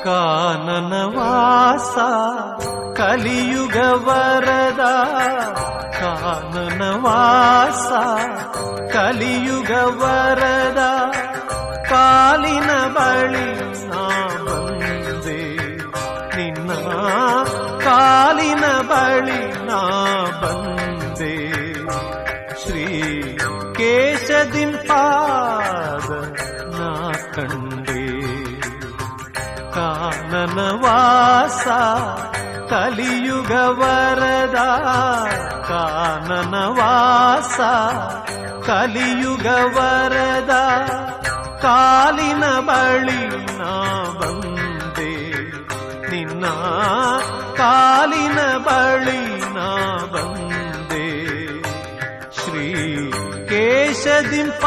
ಕಾನನವಾಸ ಕಲಿಯುಗ ವರದ ಕಾನನವಾಸ ಕಲಿಯುಗ ವರದ ಕಾಲಿನ ಬಳಿ ನಾ ಬಂದೆ ನಿನ್ನ ಕಾಲಿನ ಬಳಿ ನಾ ಬಂದೆ ಶ್ರೀ ಕೇಶದಿಂಪಾದ ನಾ ಕಂಡೆ ಕಾನನವಾಸ ಕಲಿಯುಗ ವರದ ಕಾನನವಾಸ ಕಲಿಯುಗ ವರದ ಕಾಲಿನ ಬಳಿ ನಾ ಬಂದೆ ನಿನ್ನ ಕಾಲಿನ ಬಳಿ ನಾ ಬಂದೆ ಶ್ರೀ ಕೇಶದಿಂಪಾದ